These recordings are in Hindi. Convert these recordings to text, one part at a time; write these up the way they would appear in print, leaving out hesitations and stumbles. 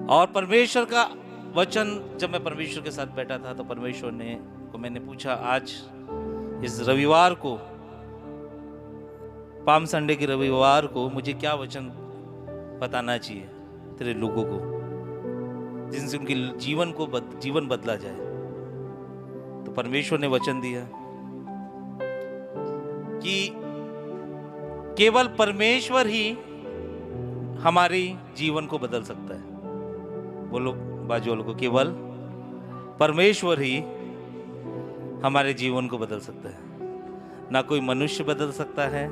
और परमेश्वर का वचन, जब मैं परमेश्वर के साथ बैठा था तो परमेश्वर ने को मैंने पूछा, आज इस रविवार को, पाम संडे के रविवार को मुझे क्या वचन बताना चाहिए तेरे लोगों को, जिनसे उनके जीवन बदला जाए। तो परमेश्वर ने वचन दिया कि केवल परमेश्वर ही हमारे जीवन को बदल सकता है। बोलो बाजू वालों को, केवल परमेश्वर ही हमारे जीवन को बदल सकता है। ना कोई मनुष्य बदल सकता है,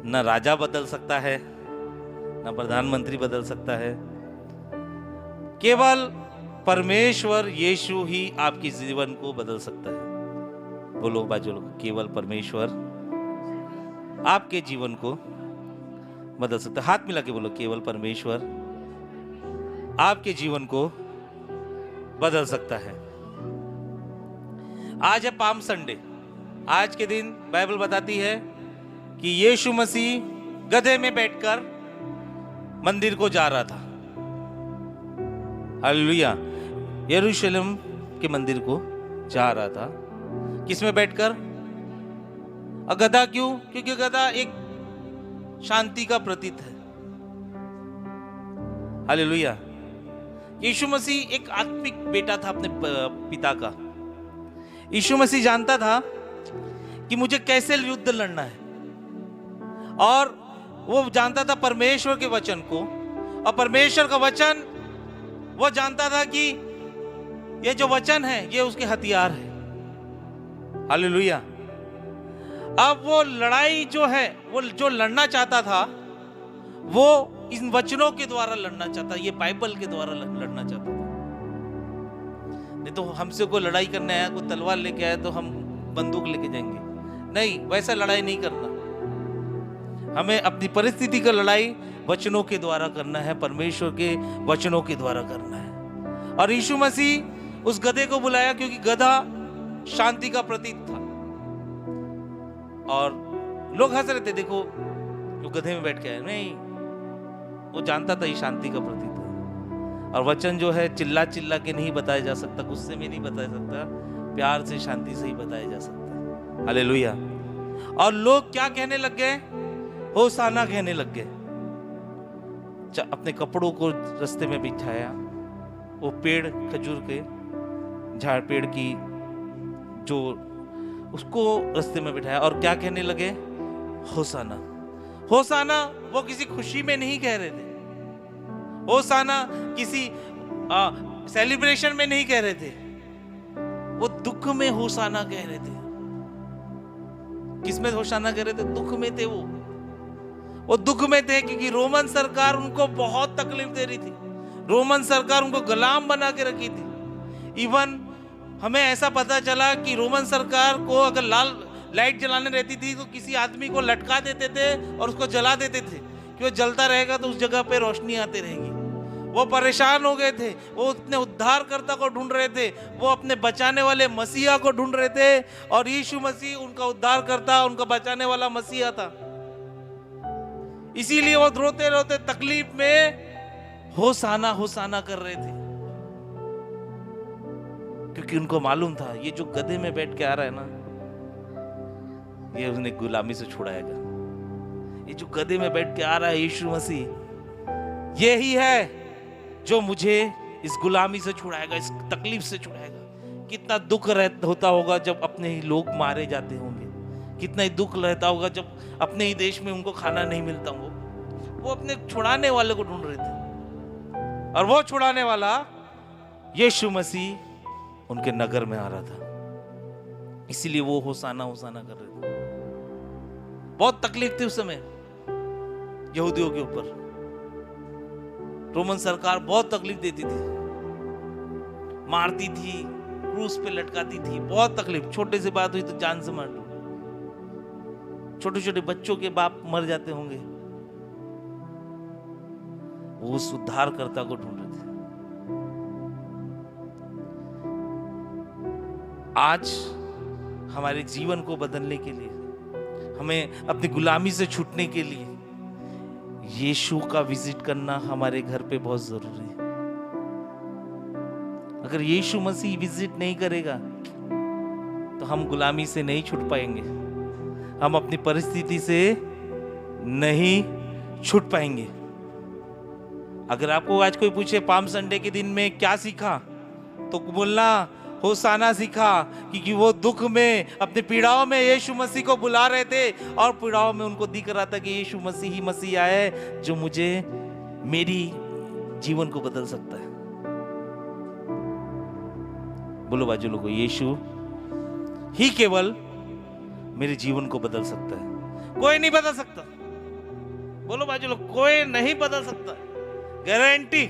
ना राजा बदल सकता है, ना प्रधानमंत्री बदल सकता है। केवल परमेश्वर यीशु ही आपके जीवन को बदल सकता है। बोलो बाजू वालों को, केवल परमेश्वर आपके जीवन को बदल सकता है। हाथ मिला के बोलो, केवल परमेश्वर आपके जीवन को बदल सकता है। आज है पाम संडे। आज के दिन बाइबल बताती है कि यीशु मसीह गधे में बैठकर मंदिर को जा रहा था। हालेलुया। यरूशलेम के मंदिर को जा रहा था। किस में बैठकर? गधा क्यों? क्योंकि गधा एक शांति का प्रतीक है। हालेलुया। यीशु मसीह एक आत्मिक बेटा था अपने पिता का। यीशु मसीह जानता था कि मुझे कैसे युद्ध लड़ना है, और वो जानता था परमेश्वर के वचन को, और परमेश्वर का वचन वो जानता था कि ये जो वचन है ये उसके हथियार है। हालेलुया। अब वो लड़ाई जो है, वो जो लड़ना चाहता था, वो इन वचनों के द्वारा लड़ना चाहता, ये बाइबल के द्वारा लड़ना चाहता था। नहीं तो हमसे कोई लड़ाई करने आया, कोई तलवार लेके आया तो हम बंदूक लेके जाएंगे। नहीं, वैसा लड़ाई नहीं करना। हमें अपनी परिस्थिति का लड़ाई वचनों के द्वारा करना है, परमेश्वर के वचनों के द्वारा करना है। और यीशु मसीह उस गधे को बुलाया क्योंकि गधा शांति का प्रतीक था। और लोग हंस रहे थे, देखो जो गधे में बैठ के आए। नहीं, वो जानता था ये शांति का प्रतीक है। और वचन जो है चिल्ला चिल्ला के नहीं बताया जा सकता, गुस्से में नहीं बताया सकता, प्यार से शांति से ही बताया जा सकता है। हालेलुया। और लोग क्या कहने लग गए? होशाना कहने लग गए। अपने कपड़ों को रास्ते में बिछाया, वो पेड़, खजूर के झाड़, पेड़ की जो, उसको रास्ते में बिठाया, और क्या कहने लगे? होशाना। होशाना वो किसी खुशी में नहीं कह रहे थे, होशाना किसी सेलिब्रेशन में नहीं कह रहे थे, वो दुख में होशाना कह रहे थे। किस में होशाना कह रहे थे? दुख में थे। वो दुख में थे क्योंकि रोमन सरकार उनको बहुत तकलीफ दे रही थी। रोमन सरकार उनको गुलाम बना के रखी थी। इवन हमें ऐसा पता चला कि रोमन सरकार को अगर लाल लाइट जलाने रहती थी तो किसी आदमी को लटका देते थे और उसको जला देते थे कि वो जलता रहेगा तो उस जगह पे रोशनी आती रहेगी। वो परेशान हो गए थे, वो अपने उद्धारकर्ता को ढूंढ रहे थे, वो अपने बचाने वाले मसीहा को ढूंढ रहे थे, और यीशु मसीह उनका उद्धारकर्ता, उनका बचाने वाला मसीहा था। इसीलिए वो रोते रोते तकलीफ में होशाना होशाना कर रहे थे, क्योंकि उनको मालूम था ये जो गधे में बैठ के आ रहा है ना, ये उन्हें गुलामी से छुड़ाएगा। ये जो गधे में बैठ के आ रहा है यीशु मसीह, यही है जो मुझे इस गुलामी से छुड़ाएगा, इस तकलीफ से छुड़ाएगा। कितना दुख होता होगा जब अपने ही लोग मारे जाते होंगे, कितना ही दुख रहता होगा जब अपने ही देश में उनको खाना नहीं मिलता हो। वो अपने छुड़ाने वाले को ढूंढ रहे थे, और वो छुड़ाने वाला यीशु मसीह उनके नगर में आ रहा था। इसीलिए वो होशाना होशाना कर रहे थे। बहुत तकलीफ थी उस समय यहूदियों के ऊपर। रोमन सरकार बहुत तकलीफ देती थी, मारती थी, क्रूस पे लटकाती थी, बहुत तकलीफ। छोटे से बात हुई तो जान से मार दो। छोटे छोटे बच्चों के बाप मर जाते होंगे। वो उस उद्धारकर्ता को ढूंढ रहे थे। आज हमारे जीवन को बदलने के लिए, हमें अपनी गुलामी से छूटने के लिए यीशु का विजिट करना हमारे घर पे बहुत जरूरी है। अगर यीशु मसीह विजिट नहीं करेगा तो हम गुलामी से नहीं छूट पाएंगे, हम अपनी परिस्थिति से नहीं छूट पाएंगे। अगर आपको आज कोई पूछे पाम संडे के दिन में क्या सीखा, तो बोलना होसाना सीखा, क्योंकि वो दुख में अपने पीड़ाओं में यीशु मसीह को बुला रहे थे और पीड़ाओं में उनको दिख रहा था कि यीशु मसीह ही मसीह आए जो मुझे मेरी जीवन को बदल सकता है। बोलो बाजू लोगों, यीशु ही केवल मेरे जीवन को बदल सकता है, कोई नहीं बदल सकता। बोलो बाजू लोग, कोई नहीं बदल सकता, गारंटी।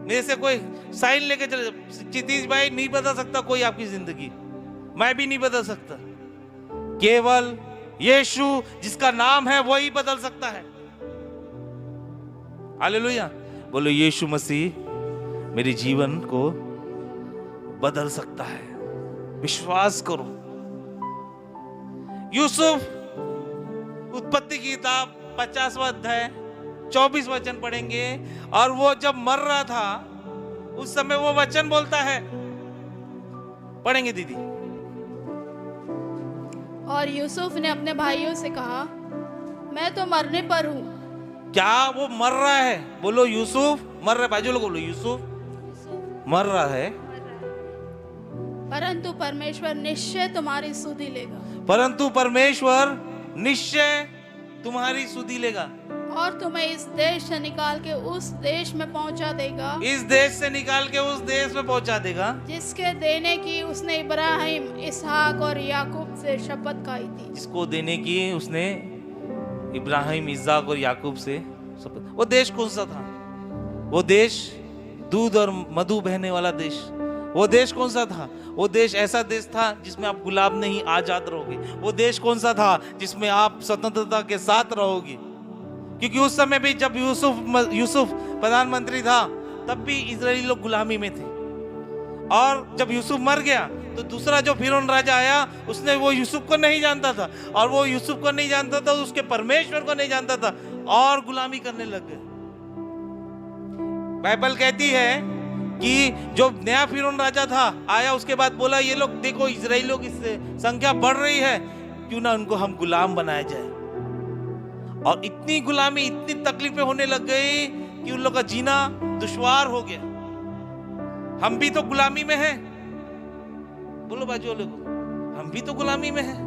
मेरे से कोई साइन लेके चले, क्षितिज भाई नहीं बदल सकता कोई आपकी जिंदगी, मैं भी नहीं बदल सकता। केवल यीशु जिसका नाम है वही बदल सकता है। हालेलुया। बोलो, यीशु मसीह मेरे जीवन को बदल सकता है, विश्वास करो। यूसुफ, उत्पत्ति की किताब 50वां अध्याय 24 वचन पढ़ेंगे। और वो जब मर रहा था उस समय वो वचन बोलता है, पढ़ेंगे दीदी। और यूसुफ ने अपने भाइयों से कहा, मैं तो मरने पर हूँ। क्या वो मर रहा है? बोलो, यूसुफ मर रहा है। बाजू लोग बोलो, यूसुफ मर रहा है, परंतु परमेश्वर निश्चय तुम्हारी सुधि लेगा। परंतु परमेश्वर निश्चय तुम्हारी सुधि लेगा और तुम्हें इस देश से निकाल के उस देश में पहुंचा देगा, इस देश से निकाल के उस देश में पहुंचा देगा जिसके देने की उसने इब्राहिम, इसहाक और याकूब से शपथ खाई थी। जिसको देने की उसने इब्राहिम, इसहाक और याकूब से शपथ। वो देश कौन सा था? वो देश दूध और मधु बहने वाला देश। वो देश कौन सा था? वो देश ऐसा देश था जिसमें आप गुलाम नहीं, आजाद रहोगे। वो देश कौन सा था? जिसमें आप स्वतंत्रता के साथ रहोगे। क्योंकि उस समय भी जब यूसुफ प्रधानमंत्री था तब भी इजरायली लोग गुलामी में थे। और जब यूसुफ मर गया तो दूसरा जो फिरौन राजा आया, उसने वो यूसुफ को नहीं जानता था, और वो यूसुफ को नहीं जानता था, उसके परमेश्वर को नहीं जानता था, और गुलामी करने लग गए। बाइबल कहती है कि जो नया फिरौन राजा था आया, उसके बाद बोला, ये लोग देखो इजरायलियों की संख्या बढ़ रही है, क्यों ना उनको हम गुलाम बनाया जाए। और इतनी गुलामी, इतनी तकलीफें होने लग गई कि उन लोग का जीना दुश्वार हो गया। हम भी तो गुलामी में हैं। बोलो बाजू लोगों, हम भी तो गुलामी में हैं,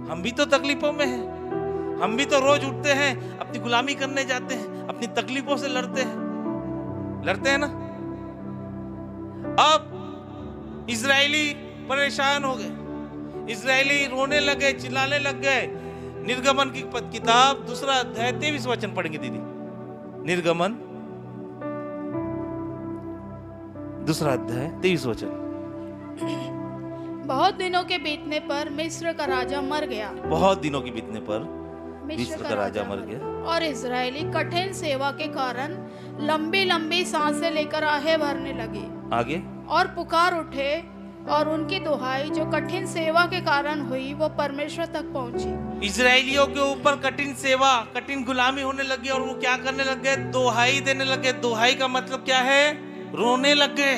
हम भी तो तकलीफों में हैं। हम भी तो रोज उठते हैं, अपनी गुलामी करने जाते हैं, अपनी तकलीफों से लड़ते हैं ना। अब इजरायली परेशान हो गए, इजरायली रोने लगे, चिल्लाने लग गए। निर्गमन की किताब 2 अध्याय 23 वचन पढ़ेंगे दीदी। निर्गमन 2 अध्याय 23 वचन। बहुत दिनों के बीतने पर मिस्र का राजा मर गया। बहुत दिनों के बीतने पर मिस्र का राजा मर गया। और इजरायली कठिन सेवा के कारण लंबी लंबी सांसें लेकर आहें भरने लगे। आगे, और पुकार उठे, और उनकी दुहाई जो कठिन सेवा के कारण हुई वो परमेश्वर तक पहुंची। इजरायलियों के ऊपर कठिन सेवा, कठिन गुलामी होने लगी, और वो क्या करने लग गए? दुहाई देने लगे। दुहाई का मतलब क्या है? रोने लग गए,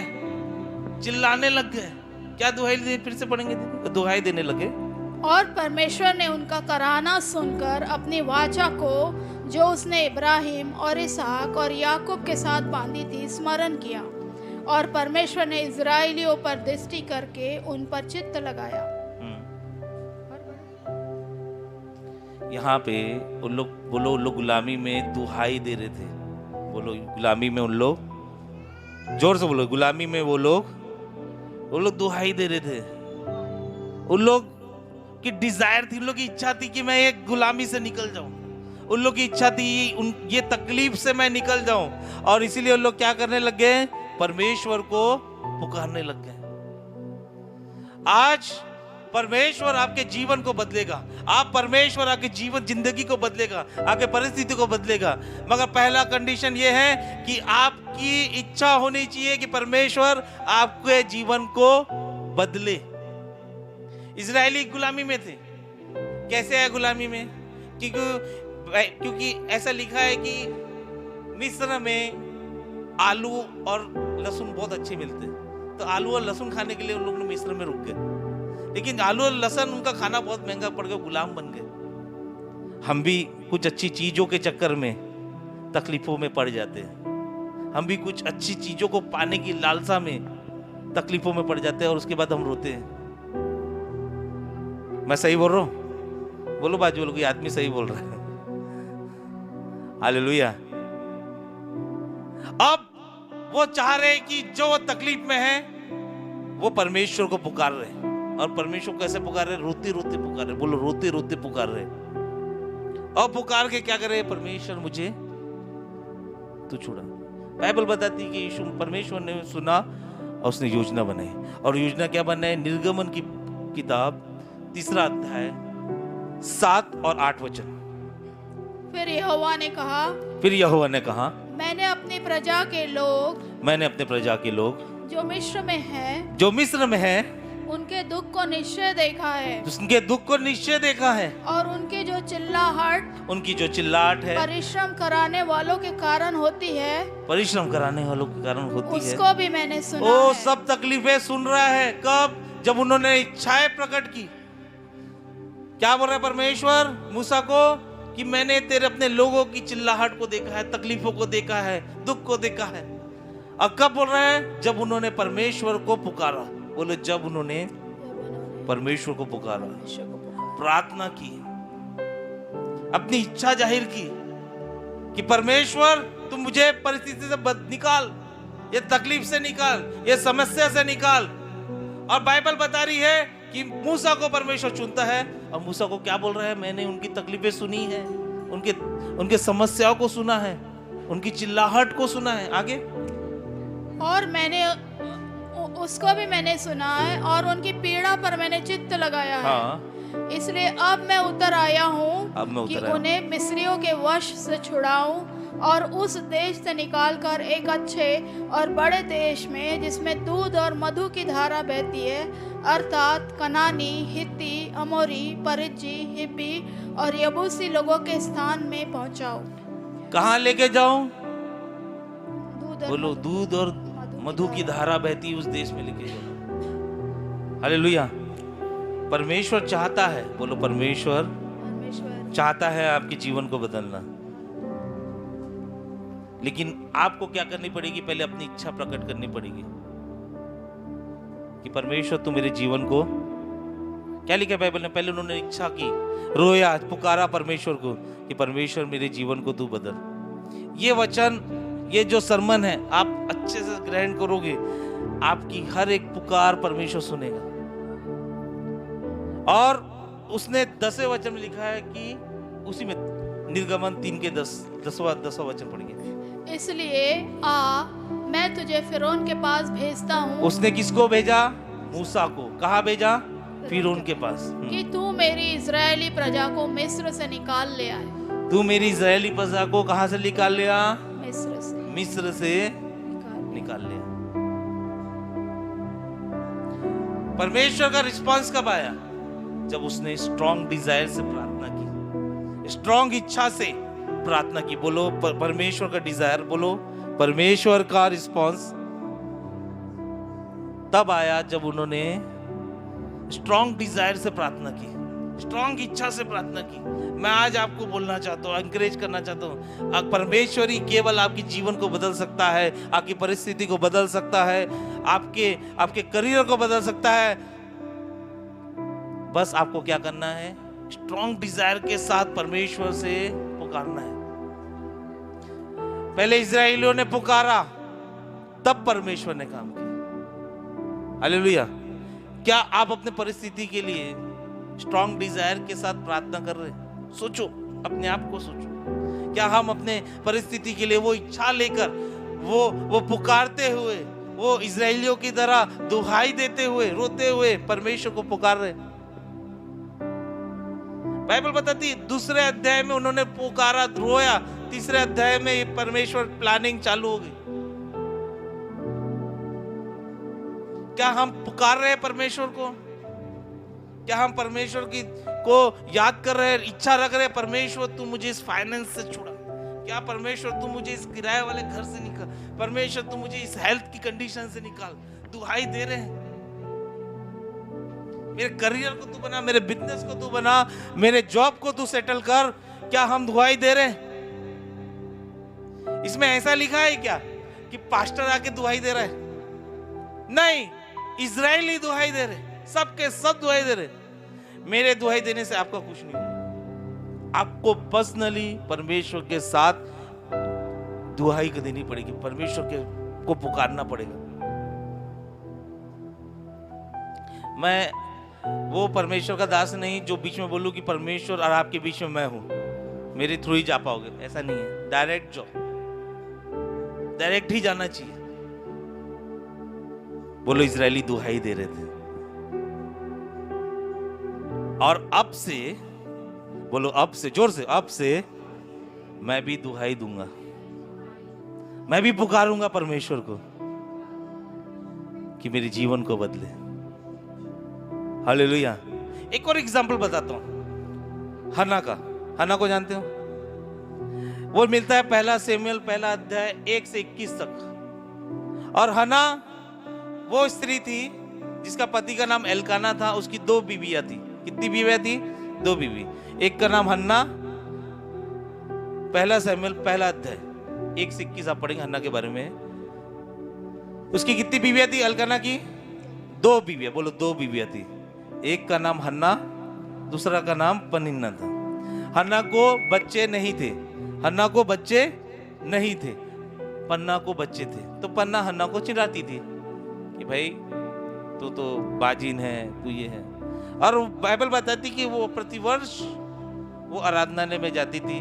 चिल्लाने लग गए। क्या दुहाई? फिर से पढ़ेंगे। दुहाई देने लगे। और परमेश्वर ने उनका कराहना सुनकर अपनी वाचा को जो उसने इब्राहिम और इसहाक और याकूब के साथ बांधी थी स्मरण किया, और परमेश्वर ने इजरायलियों पर दृष्टि करके उन पर चित्त लगाया। यहाँ पे उन लोग, बोलो, उन लोग गुलामी में दुहाई दे रहे थे। बोलो, गुलामी में उन लोग, जोर से बोलो, गुलामी में वो लोग दुहाई दे रहे थे। उन लोग की डिजायर थी, उन लोग की इच्छा थी कि मैं एक गुलामी से निकल जाऊं। उन लोग की इच्छा थी ये तकलीफ से मैं निकल जाऊं, और इसीलिए उन लोग क्या करने लग गए? परमेश्वर को पुकारने लग गए। आज परमेश्वर आपके जीवन को बदलेगा। आप परमेश्वर आपके जीवन, जिंदगी को बदलेगा, आपके परिस्थिति को बदलेगा। मगर पहला कंडीशन ये है कि आपकी इच्छा होनी चाहिए कि परमेश्वर आपके जीवन को बदले। इजरायली गुलामी में थे। कैसे है गुलामी में? क्योंकि ऐसा लिखा है कि मिस्र में आलू और लहसुन बहुत अच्छे मिलते हैं, तो आलू और लहसुन खाने के लिए उन लोगों ने मिस्र में रुक गए। लेकिन आलू और लहसुन उनका खाना बहुत महंगा पड़ गया, गुलाम बन गए। हम भी कुछ अच्छी चीजों के चक्कर में तकलीफों में पड़ जाते हैं। हम भी कुछ अच्छी चीजों को पाने की लालसा में तकलीफों में पड़ जाते हैं और उसके बाद हम रोते हैं। मैं सही बोल रहा हूं? बोलो बाजू वालों, कोई आदमी सही बोल रहा है। हालेलुया। अब वो चाह रहे कि जो वो तकलीफ में है वो परमेश्वर को पुकार रहे, और परमेश्वर को कैसे पुकार रहे? रोते रोते पुकार रहे। बोलो, रोते रोते पुकार रहे। और पुकार के क्या करे? परमेश्वर मुझे तू छुड़ा। बाइबल बताती है कि यीशु परमेश्वर ने सुना और उसने योजना बनाई। और योजना क्या बनाई? निर्गमन की किताब 3 अध्याय 7 और 8 वचन। फिर यहोवा ने कहा, फिर यहोवा ने कहा, मैंने अपनी प्रजा के लोग जो मिस्र में है उनके दुख को निश्चय देखा है, उनके दुख को निश्चय देखा है, और उनकी जो चिल्लाहट है परिश्रम कराने वालों के कारण होती है, उसको भी मैंने सुना ओ है। सब तकलीफें सुन रहा है। कब? जब उन्होंने इच्छाएं प्रकट की। क्या बोल रहा है परमेश्वर मूसा को? कि मैंने तेरे अपने लोगों की चिल्लाहट को देखा है, तकलीफों को देखा है, दुख को देखा है। अब कब बोल रहा है? जब उन्होंने परमेश्वर को पुकारा। बोलो, जब उन्होंने परमेश्वर को पुकारा, प्रार्थना की, अपनी इच्छा जाहिर की कि परमेश्वर तुम मुझे परिस्थिति से निकाल, ये तकलीफ से निकाल, ये समस्या से निकाल। और बाइबल बता रही है कि मूसा को परमेश्वर चुनता है, और मूसा को क्या बोल रहा है? मैंने उनकी तकलीफें सुनी है, उनके समस्याओं को सुना है, उनकी चिल्लाहट को सुना है। आगे, और मैंने उसको भी मैंने सुना है, और उनकी पीड़ा पर मैंने चित्त लगाया है। इसलिए अब मैं उतर आया हूँ कि उन्हें मिस्रियों के वश से छुड़ाऊं और उस देश से निकालकर एक अच्छे और बड़े देश में, जिसमें दूध और मधु की धारा बहती है, अर्थात कनानी, हित्ती, अमोरी, परिज्जी, हिब्बी और यबूसी लोगों के स्थान में पहुंचाऊं। कहाँ लेके जाऊं? दूध और बोलो, दूध और मधु की धारा बहती उस देश में लेके जाओ। हालेलुया। परमेश्वर चाहता है, बोलो परमेश्वर चाहता है आपके जीवन को बदलना। लेकिन आपको क्या करनी पड़ेगी? पहले अपनी इच्छा प्रकट करनी पड़ेगी कि परमेश्वर तू मेरे जीवन को, क्या लिखा है बाइबल में? पहले उन्होंने इच्छा की, रोया, पुकारा परमेश्वर को कि परमेश्वर मेरे जीवन को तू बदल। ये वचन, ये जो सरमन है, आप अच्छे से ग्रहण करोगे, आपकी हर एक पुकार परमेश्वर सुनेगा। और उसने 10वें वचन में लिखा है कि उसी में निर्गमन 3 के 10वां वचन पढ़िए। इसलिए मैं तुझे फिरौन के पास भेजता हूँ। उसने किसको भेजा? मूसा को। कहाँ भेजा? फिरौन के पास। कि तू मेरी इजरायली प्रजा को मिस्र से निकाल ले आए। तू मेरी इजरायली प्रजा को कहाँ से निकाल लिया? मिस्र से निकाल लिया। परमेश्वर का रिस्पांस कब आया? जब उसने स्ट्रॉन्ग डिजायर से प्रार्थना की, स्ट्रॉन्ग इच्छा से प्रार्थना की। बोलो परमेश्वर का डिजायर, बोलो परमेश्वर का रिस्पांस तब आया जब उन्होंने स्ट्रॉन्ग डिजायर से प्रार्थना की, स्ट्रॉन्ग इच्छा से प्रार्थना की। मैं आज आपको बोलना चाहता हूँ, एनकरेज करना चाहता हूँ, परमेश्वर ही केवल आपके जीवन को बदल सकता है, आपकी परिस्थिति को बदल सकता है, आपके करियर को बदल सकता है। बस आपको क्या करना है? स्ट्रॉन्ग डिजायर के साथ परमेश्वर से पुकारना है। पहले इजराइलियों ने पुकारा, तब परमेश्वर ने काम किया। हालेलुया। क्या आप अपने परिस्थिति के लिए स्ट्रॉन्ग डिजायर के साथ प्रार्थना कर रहे हैं? सोचो, अपने आप को सोचो। क्या हम अपने परिस्थिति के लिए वो इच्छा लेकर, वो पुकारते हुए, वो इजराइलियों की तरह दुहाई देते हुए, रोते हुए परमेश्वर को पुकार रहे? बाइबल बताती 2 अध्याय में उन्होंने पुकारा, रोया। 3 अध्याय में परमेश्वर प्लानिंग चालू हो गई। क्या हम पुकार रहे हैं परमेश्वर को? क्या हम परमेश्वर को याद कर रहे हैं, इच्छा रख रहे हैं, परमेश्वर तू मुझे इस फाइनेंस से छुड़ा? क्या परमेश्वर तू मुझे इस किराए वाले घर से निकाल, परमेश्वर तू मुझे इस हेल्थ की कंडीशन से निकाल। दुहाई दे रहे हैं, मेरे करियर को तू बना, मेरे बिजनेस को तू बना, मेरे जॉब को तू सेटल कर। क्या हम दुहाई दे रहे हैं? इसमें ऐसा लिखा है क्या कि पास्टर आके दुहाई दे रहा है? नहीं, इजरायली दुहाई दे रहे, सबके सब दुहाई दे रहे। मेरे दुहाई देने से आपका कुछ नहीं होगा। आपको पर्सनली परमेश्वर के साथ दुहाई को देनी पड़ेगी, परमेश्वर के को पुकारना पड़ेगा। मैं वो परमेश्वर का दास नहीं जो बीच में बोलूं कि परमेश्वर और आपके बीच में मैं हूं, मेरे थ्रू ही जा पाओगे, ऐसा नहीं है। डायरेक्ट जाओ, डायरेक्ट ही जाना चाहिए। बोलो इजरायली दुहाई दे रहे थे, और अब से बोलो, अब से, जोर से, अब से मैं भी दुहाई दूंगा, मैं भी पुकारूंगा परमेश्वर को कि मेरे जीवन को बदले। हालेलुया। एक और एग्जांपल बताता हूं हन्ना का। हन्ना को जानते हो? वो मिलता है पहला शमूएल पहला अध्याय 1 से 21 तक। और हन्ना वो स्त्री थी जिसका पति का नाम एल्काना था। उसकी 2 बीवियां थी। कितनी बीवियां थी? 2 बीवी। एक का नाम हन्ना, पहला शमूएल पहला अध्याय 1 से 21 आप पढ़ेंगे हन्ना के बारे में। उसकी कितनी बीवियां थी? एल्काना की 2 बीवियां। बोलो 2 बीवियां थी। एक का नाम हन्ना, दूसरा का नाम पनिन्ना था। हन्ना को बच्चे नहीं थे, हन्ना को बच्चे नहीं थे, पन्ना को बच्चे थे। तो पन्ना हन्ना को चिढ़ाती थी कि भाई तू तो बाजिन है, तू ये है। और बाइबल बताती कि वो प्रतिवर्ष वो आराधनालय में जाती थी,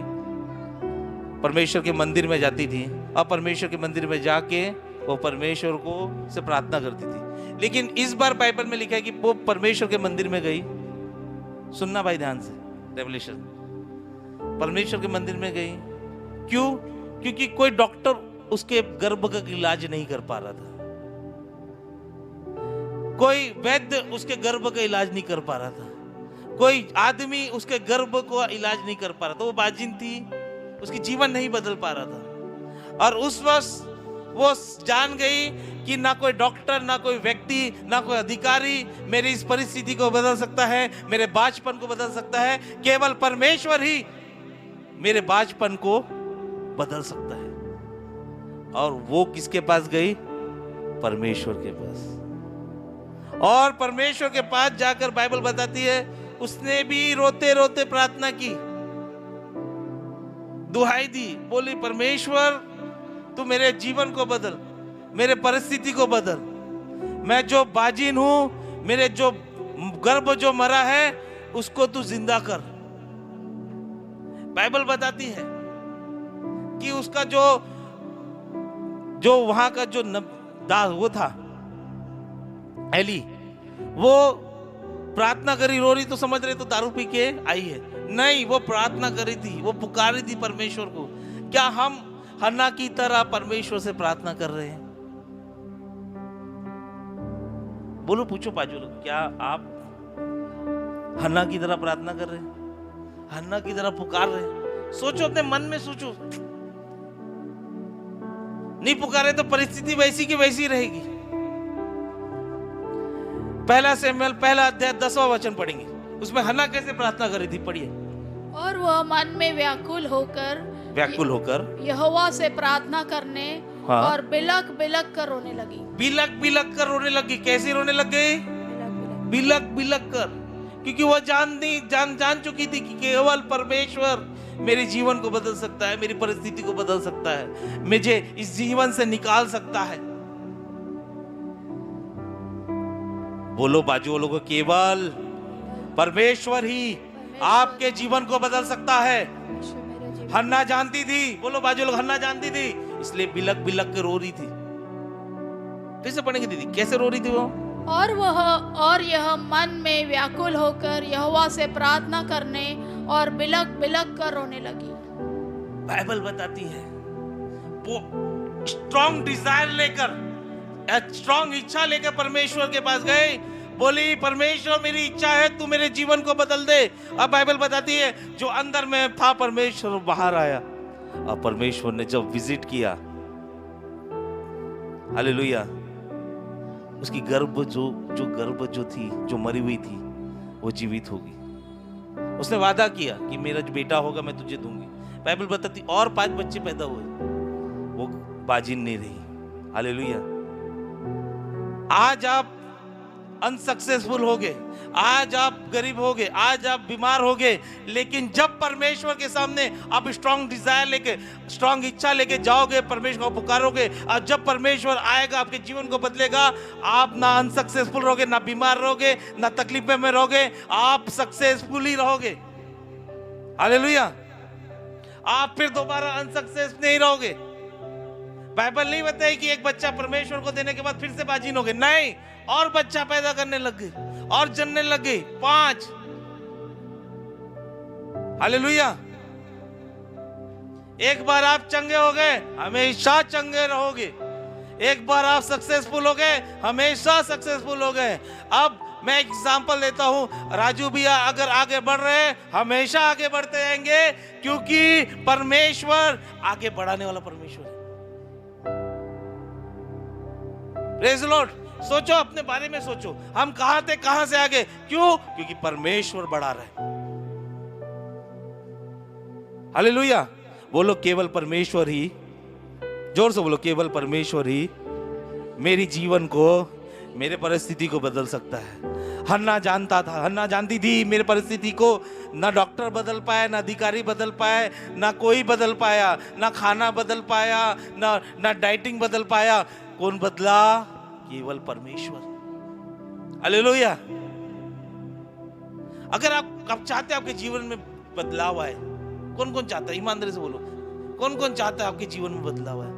परमेश्वर के मंदिर में जाती थी, और परमेश्वर के मंदिर में जाके वो परमेश्वर को से प्रार्थना करती थी। लेकिन इस बार बाइबल में लिखा है कि वो परमेश्वर के मंदिर में गई। सुनना भाई ध्यान से, रेवलेशन, परमेश्वर के मंदिर में गई। क्यों? क्योंकि कोई डॉक्टर उसके गर्भ का इलाज नहीं कर पा रहा था, कोई वैद्य उसके गर्भ का इलाज नहीं कर पा रहा था, कोई आदमी उसके गर्भ को इलाज नहीं कर पा रहा था। वो बाजिन थी, उसकी जीवन नहीं बदल पा रहा था। और उस वक्त वो जान गई कि ना कोई डॉक्टर, ना कोई व्यक्ति, ना कोई अधिकारी मेरी इस परिस्थिति को बदल सकता है, मेरे बाझपन को बदल सकता है। केवल परमेश्वर ही मेरे बाझपन को बदल सकता है। और वो किसके पास गई? परमेश्वर के पास। और परमेश्वर के पास जाकर बाइबल बताती है उसने भी रोते रोते प्रार्थना की, दुहाई दी, बोली परमेश्वर तू मेरे जीवन को बदल, मेरे परिस्थिति को बदल। मैं जो बाजिन हूं, मेरे जो गर्भ जो मरा है उसको तू जिंदा कर। बाइबल बताती है कि उसका जो वहां का जो वो था एली, वो प्रार्थना करी, रो रही तो समझ रहे तो दारू पी के आई है। नहीं, वो प्रार्थना करी थी, वो पुकारी थी परमेश्वर को। क्या हम हन्ना की तरह परमेश्वर से प्रार्थना कर रहे हैं? बोलो, पूछो बाजू लोग, क्या आप हन्ना की तरह प्रार्थना कर रहे हैं? हन्ना की तरह पुकार रहे हैं? सोचो, अपने मन में सोचो। नहीं पुकारे तो परिस्थिति वैसी की वैसी रहेगी। पहला शमूएल पहला अध्याय 10वां वचन पढ़ेंगे, उसमें हन्ना कैसे प्रार्थना करी थी, पढ़िए। और वह मन में व्याकुल होकर यहोवा से प्रार्थना करने और बिलक बिलक कर रोने लगी। बिलक बिलक कर रोने लगी। कैसे रोने लग गई? बिलक बिलक कर। क्योंकि वो जान चुकी थी कि केवल परमेश्वर मेरे जीवन को बदल सकता है, मेरी परिस्थिति को बदल सकता है, मुझे इस जीवन से निकाल सकता है। बोलो बाजू वालों को, केवल परमेश्वर ही आपके जीवन को बदल सकता है। हन्ना जानती थी, बोलो बाजू लोग, हन्ना जानती थी, इसलिए बिलक बिलक के रो रही थी। कैसे पढ़ेंगे दीदी, कैसे रो रही थी वो? और यह मन में व्याकुल होकर यहोवा से प्रार्थना करने और बिलक बिलक कर रोने लगी। बाइबल बताती है वो स्ट्रॉन्ग डिजायर लेकर, स्ट्रॉन्ग इच्छा लेकर परमेश्वर के पास गए। बोली परमेश्वर मेरी इच्छा है तू मेरे जीवन को बदल दे। अब बाइबल बताती है जो अंदर में था परमेश्वर बाहर आया। और परमेश्वर ने जब विजिट किया, हालेलुया, उसकी गर्भ जो थी, जो मरी हुई थी, वो जीवित होगी। उसने वादा किया कि मेरा जो बेटा होगा मैं तुझे दूंगी। बाइबल बताती और 5 बच्चे पैदा हुए, वो बाजिन नहीं रही। हालेलुया। आज आप अनसक्सेसफुल हो गए, आज आप गरीब हो गए, आज आप बीमार हो गए, लेकिन जब परमेश्वर के सामने आप स्ट्रॉन्ग डिजायर लेके, स्ट्रॉन्ग इच्छा लेके जाओगे, परमेश्वर को पुकारोगे, और जब परमेश्वर आएगा आपके जीवन को बदलेगा, आप ना अनसक्सेसफुल रहोगे, ना बीमार रहोगे, ना तकलीफ में रहोगे, आप सक्सेसफुल ही रहोगे। हालेलुया। आप फिर दोबारा अनसक्सेस नहीं रहोगे। बाइबल नहीं बताई कि एक बच्चा परमेश्वर को देने के बाद फिर से बाजिन हो गए, नहीं, और बच्चा पैदा करने लग गए और जनने लग गए 5। हालेलुया। एक बार आप चंगे हो गए, हमेशा चंगे रहोगे। एक बार आप सक्सेसफुल हो गए, हमेशा सक्सेसफुल हो गए। अब मैं एग्जांपल देता हूं, राजू भैया अगर आगे बढ़ रहे हैं, हमेशा आगे बढ़ते रहेंगे, क्योंकि परमेश्वर आगे बढ़ाने वाला परमेश्वर है। Praise the Lord. सोचो, अपने बारे में सोचो, हम कहां थे, कहां से आगे, क्यों? क्योंकि परमेश्वर बढ़ा रहा है। हालेलुया। बोलो केवल परमेश्वर ही, जोर से बोलो, केवल परमेश्वर ही मेरी जीवन को, मेरे परिस्थिति को बदल सकता है। हन्ना जानता था, हन्ना जानती थी मेरे परिस्थिति को ना डॉक्टर बदल पाया, ना अधिकारी बदल पाए, ना कोई बदल पाया, ना खाना बदल पाया, ना डाइटिंग बदल पाया। कौन बदला? केवल परमेश्वर। हालेलुया। अगर आप चाहते हैं आपके जीवन में बदलाव आए, कौन कौन चाहता है? ईमानदारी से बोलो, कौन कौन चाहता है आपके जीवन में बदलाव आए?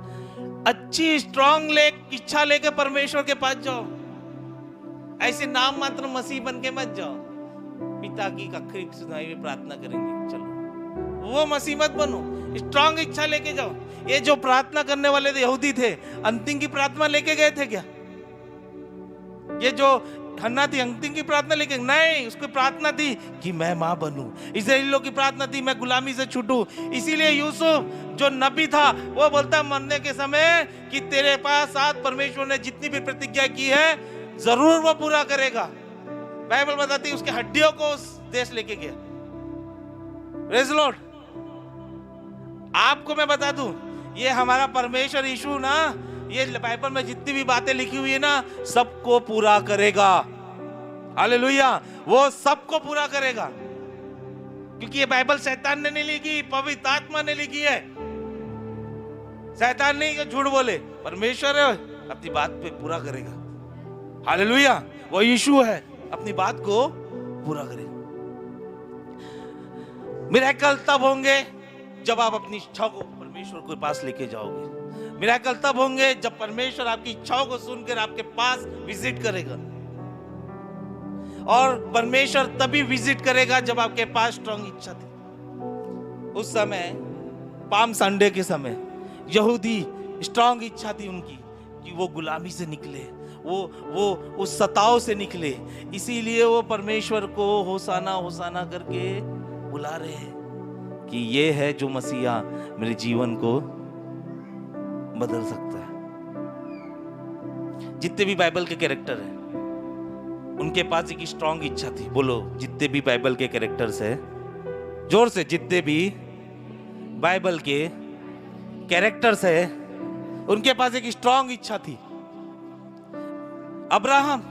अच्छी स्ट्रॉन्ग इच्छा लेके परमेश्वर के पास जाओ। ऐसे नाम मात्र मसीह बन के मत जाओ, पिता की कखरी सुनाई में प्रार्थना करेंगे, चलो वो मसीह मत बनो। स्ट्रॉन्ग इच्छा लेके जाओ। ये जो प्रार्थना करने वाले थे यहूदी थे, अंतिम की प्रार्थना लेके गए थे क्या? ये जो हन्ना थी अंतिम की प्रार्थना लेके नहीं, उसकी प्रार्थना थी कि मैं मां बनूं। इस्राएलियों की प्रार्थना थी मैं गुलामी से छूटूं। इसीलिए यूसुफ जो नबी था वो बोलता मरने के समय कि तेरे पास आज परमेश्वर ने जितनी भी प्रतिज्ञा की है जरूर वो पूरा करेगा। बाइबल बताती है उसके हड्डियों को उस देश लेके गया। Praise the Lord. आपको मैं बता दूं, ये हमारा परमेश्वर यीशु ना, ये बाइबल में जितनी भी बातें लिखी हुई है ना, सबको पूरा करेगा। हालेलुया। वो सबको पूरा करेगा, क्योंकि ये बाइबल शैतान ने नहीं लिखी, पवित्र आत्मा ने लिखी है। शैतान नहीं झूठ बोले, परमेश्वर है, अपनी बात पे पूरा करेगा। हालेलुया। वो यीशु है, अपनी बात को पूरा करेगा। मिरेकल तब होंगे जब आप अपनी इच्छा को परमेश्वर के पास लेके जाओगे। मिरेकल तब होंगे जब परमेश्वर आपकी इच्छाओं को सुनकर आपके पास विजिट करेगा। और परमेश्वर तभी विजिट करेगा जब आपके पास स्ट्रॉन्ग इच्छा थी। उस समय पाम संडे के समय यहूदी स्ट्रॉन्ग इच्छा थी उनकी कि वो गुलामी से निकले, वो उस सताव से निकले। इसीलिए वो परमेश्वर को होसाना होसाना करके बुला रहे हैं कि ये है जो मसीहा मेरे जीवन को बदल सकता है। जितने भी बाइबल के कैरेक्टर हैं उनके पास एक स्ट्रॉन्ग इच्छा थी। बोलो, जितने भी बाइबल के कैरेक्टर्स हैं, जोर से, जितने भी बाइबल के कैरेक्टर्स हैं उनके पास एक स्ट्रॉन्ग इच्छा थी। अब्राहम,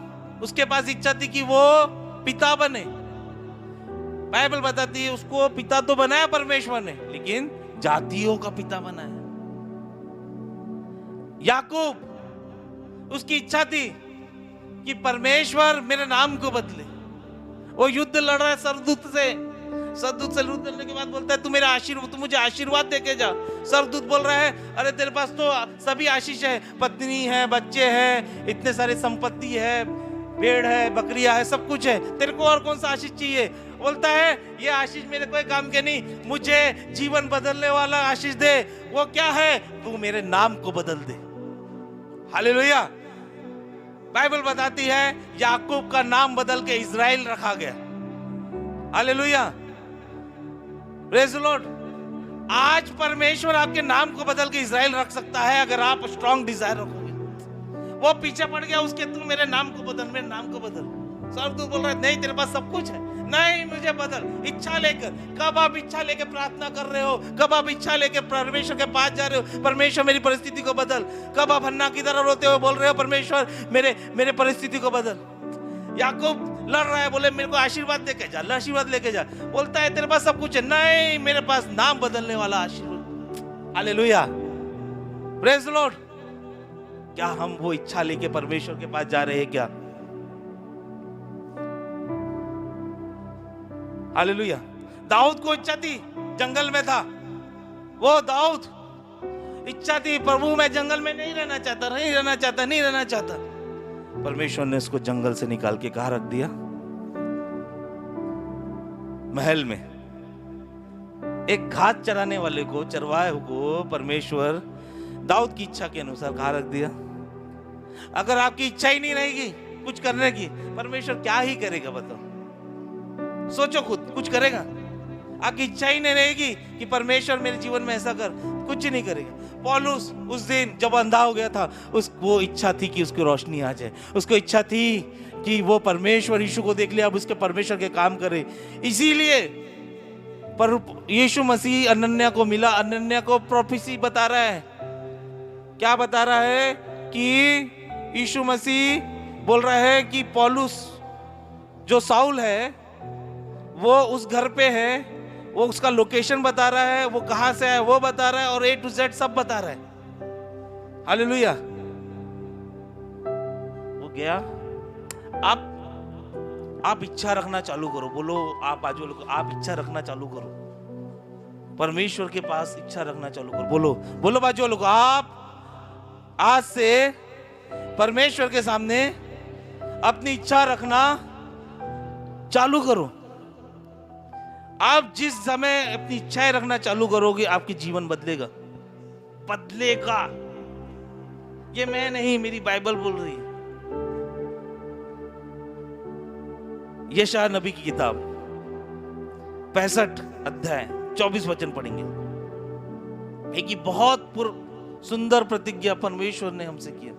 उसके पास इच्छा थी कि वो पिता बने। बाइबल बताती है उसको पिता तो बनाया परमेश्वर ने, लेकिन जातियों का पिता बनाया। याकूब, उसकी इच्छा थी कि परमेश्वर मेरे नाम को बदले। वो युद्ध लड़ रहा है सरदूत से युद्ध लड़ने के बाद बोलता है तू मुझे आशीर्वाद देके जा। सरदूत बोल रहा है अरे तेरे पास तो सभी आशीष है, पत्नी है, बच्चे हैं, इतने सारे संपत्ति है, भेड़ है, बकरियां है, सब कुछ है, तेरे को और कौन सा आशीष चाहिए? बोलता है ये आशीष मेरे कोई काम के नहीं, मुझे जीवन बदलने वाला आशीष दे। वो क्या है? तू मेरे नाम को बदल दे। हालेलुया। बाइबल बताती है याकूब का नाम बदल के इज़राइल रखा गया। हालेलुया। Praise the Lord. आज परमेश्वर आपके नाम को बदल के इज़राइल रख सकता है अगर आप स्ट्रॉन्ग डिजायर रखोगे। वो पीछे पड़ गया उसके, तू मेरे नाम को बदल, मेरे नाम को बदल। स्वर्गदूत बोल रहा है नहीं, तेरे पास सब कुछ है, नहीं मुझे बदल। इच्छा लेकर, कब आप इच्छा लेकर प्रार्थना कर रहे हो, कब आप इच्छा लेकर परमेश्वर के पास जा रहे हो, परमेश्वर मेरी परिस्थिति को बदल। कब आप हन्ना की तरह रोते हुए बोल रहे हो परमेश्वर मेरे परिस्थिति को बदल। याकूब लड़ रहा है, बोले मेरे को आशीर्वाद लेके जा, आशीर्वाद लेके जा। बोलता है तेरे पास सब कुछ है, नहीं मेरे पास नाम बदलने वाला आशीर्वाद। Hallelujah, praise the Lord. क्या हम वो इच्छा लेके परमेश्वर के पास जा रहे हैं क्या? हालेलुया। दाऊद को इच्छा थी, जंगल में था वो दाऊद, इच्छा थी प्रभु मैं जंगल में नहीं रहना चाहता, नहीं रहना चाहता, नहीं रहना चाहता। परमेश्वर ने उसको जंगल से निकाल के कहां रख दिया? महल में। एक घास चराने वाले को, चरवाहे को परमेश्वर दाऊद की इच्छा के अनुसार कहां रख दिया? अगर आपकी इच्छा ही नहीं रहेगी कुछ करने की, परमेश्वर क्या ही करेगा बताओ? सोचो खुद, कुछ करेगा? आपकी इच्छा ही नहीं रहेगी कि परमेश्वर मेरे जीवन में ऐसा कर, कुछ नहीं करेगा। पौलुस उस दिन जब अंधा हो गया था, वो इच्छा थी कि उसकी रोशनी आ जाए, उसको इच्छा थी कि वो परमेश्वर यीशु को देख ले, अब उसके परमेश्वर के काम करे। इसीलिए पर यीशु मसीह अनन्या को मिला। अनन्या को प्रोफेसी बता रहा है, क्या बता रहा है कि यीशु मसीह बोल रहा है कि पौलुस जो साउल है वो उस घर पे है, वो उसका लोकेशन बता रहा है, वो कहां से है वो बता रहा है, और A to Z सब बता रहा है। हालेलुया। वो गया। आप इच्छा रखना चालू करो। बोलो आप बाजू लोग, आप इच्छा रखना चालू करो, परमेश्वर के पास इच्छा रखना चालू करो। बोलो बोलो बाजू लोग, आप आज से परमेश्वर के सामने अपनी इच्छा रखना चालू करो। आप जिस समय अपनी इच्छाएं रखना चालू करोगे, आपकी जीवन बदलेगा, बदलेगा। ये मैं नहीं, मेरी बाइबल बोल रही है। यशायाह नबी की किताब 65 अध्याय 24 वचन पढ़ेंगे। एक बहुत सुंदर प्रतिज्ञा परमेश्वर ने हमसे किया।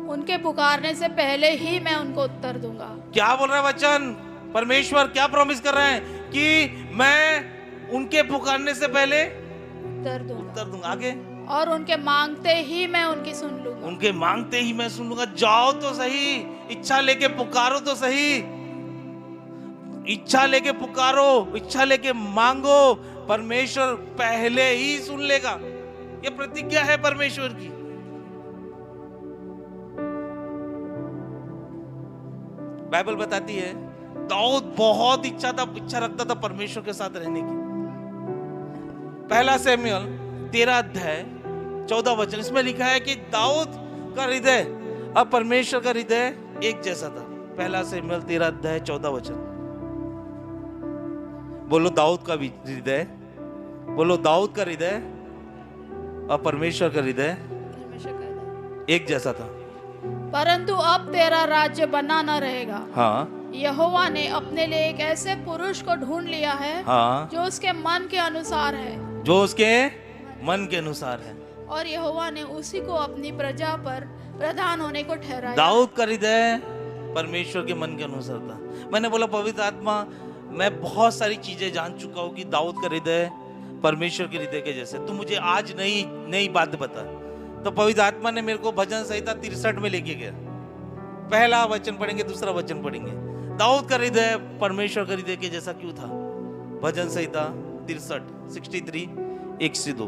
उनके पुकारने से पहले ही मैं उनको उत्तर दूंगा। क्या बोल रहा है वचन? परमेश्वर क्या प्रॉमिस कर रहे हैं कि मैं उनके पुकारने से पहले उत्तर दूंगा। आगे, और उनके मांगते ही मैं उनकी सुन लूंगा। उनके मांगते ही मैं सुन लूंगा। जाओ तो सही, इच्छा लेके पुकारो तो सही, इच्छा लेके पुकारो, इच्छा लेके मांगो, परमेश्वर पहले ही सुन लेगा। ये प्रतिज्ञा है परमेश्वर की। बाइबल बताती है दाऊद बहुत इच्छा रखता था परमेश्वर के साथ रहने की। पहला शमूएल 13 अध्याय 14 वचन, इसमें लिखा है कि दाऊद का हृदय अब परमेश्वर का हृदय एक जैसा था। पहला शमूएल 13 अध्याय 14 वचन। बोलो दाऊद का भी हृदय, बोलो दाऊद का हृदय और परमेश्वर का हृदय एक जैसा था। परंतु अब तेरा राज्य बना न रहेगा। हाँ, यहोवा ने अपने लिए एक ऐसे पुरुष को ढूंढ लिया है, हाँ, जो उसके मन के अनुसार है, जो उसके मन के अनुसार है। और यहोवा ने उसी को अपनी प्रजा पर प्रधान होने को ठहराया। दाऊद का हृदय परमेश्वर के मन के अनुसार था। मैंने बोला पवित्र आत्मा, मैं बहुत सारी चीजें जान चुका हूँ कि दाऊद का हृदय परमेश्वर के हृदय के जैसे। तू मुझे आज नई बात बता। तो पवित्र आत्मा ने मेरे को भजन संहिता 63 में लेके गया। पहला वचन पढ़ेंगे, दूसरा वचन पढ़ेंगे। दाऊद का हृदय परमेश्वर का हृदय के जैसा क्यों था? भजन संहिता 63 1 से 2।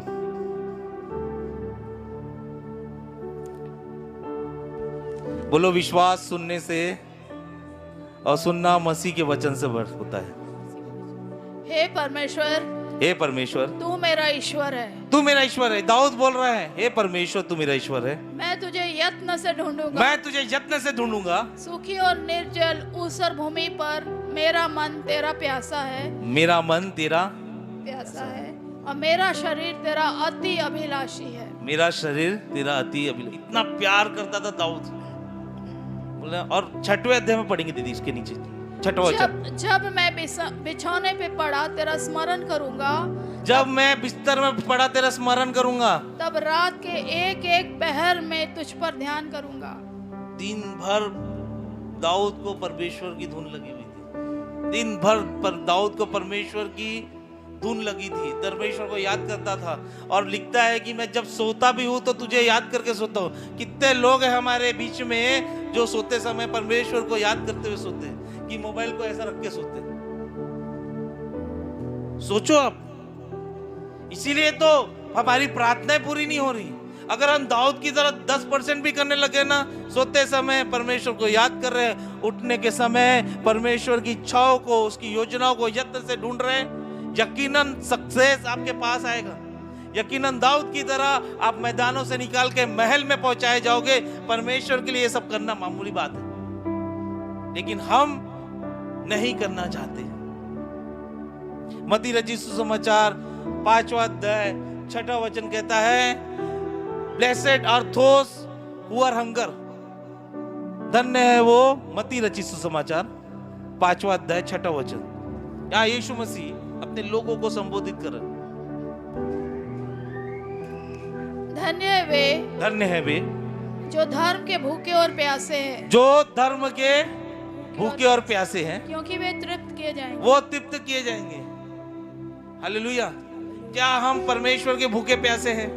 बोलो विश्वास सुनने से और सुनना मसीह के वचन से होता है। हे परमेश्वर, हे परमेश्वर, तू मेरा ईश्वर है। तू मेरा ईश्वर है। दाऊद बोल रहा है, हे परमेश्वर तू मेरा ईश्वर है। मैं तुझे यत्न से ढूंढूंगा, मैं तुझे यत्न से ढूंढूंगा। सूखी और निर्जल ऊसर भूमि पर मेरा मन तेरा प्यासा है, मेरा मन तेरा प्यासा है, और मेरा शरीर तेरा अति अभिलाषी है। मेरा शरीर तेरा अति अभिलाषी। इतना प्यार करता था दाऊद। बोले, और 6वें अध्याय में पढ़ेंगे दीदी, इसके नीचे छठवां वचन, जब मैं बिछौने पे पड़ा तेरा स्मरण करूंगा, जब मैं बिस्तर में पड़ा तेरा स्मरण करूंगा, तब रात के एक एक पहर में तुझ पर ध्यान करूंगा। दिन भर दाऊद को परमेश्वर की धुन लगी हुई थी। दिन भर पर दाऊद को परमेश्वर की धुन लगी थी, परमेश्वर को याद करता था। और लिखता है कि मैं जब सोता भी हूं तो तुझे याद करके सोता हूं। कितने लोग हैं हमारे बीच में जो सोते समय परमेश्वर को याद करते हुए सोते हैं, कि मोबाइल को ऐसा रख के सोते हैं। सोचो आप, इसीलिए तो हमारी प्रार्थनाएं पूरी नहीं हो रही। अगर हम दाऊद की तरह 10% भी करने लगे ना, सोते समय परमेश्वर को याद कर रहे हैं, उठने के समय परमेश्वर की इच्छाओं को, उसकी योजनाओं को यत्न से ढूंढ रहे हैं, यकीनन सक्सेस आपके पास आएगा। यकीनन दाऊद की तरह आप मैदानों से निकाल के महल में पहुंचाए जाओगे। परमेश्वर के लिए ये सब करना मामूली बात है, लेकिन हम नहीं करना चाहते। मत्ती रचित सुसमाचार 5वां अध्याय 6वां वचन कहता है, blessed are those who are hunger. धन्य है वो, मत्ती रचित सुसमाचार 5वां अध्याय 6वां वचन। यहाँ यीशु मसीह अपने लोगों को संबोधित कर रहे। धन्य है वे जो धर्म के भूखे और प्यासे हैं, जो धर्म के भूखे और प्यासे हैं, क्योंकि वे तृप्त किए जाएंगे। वो तृप्त किए जाएंगे। हालेलुया। क्या हम परमेश्वर के भूखे प्यासे हैं?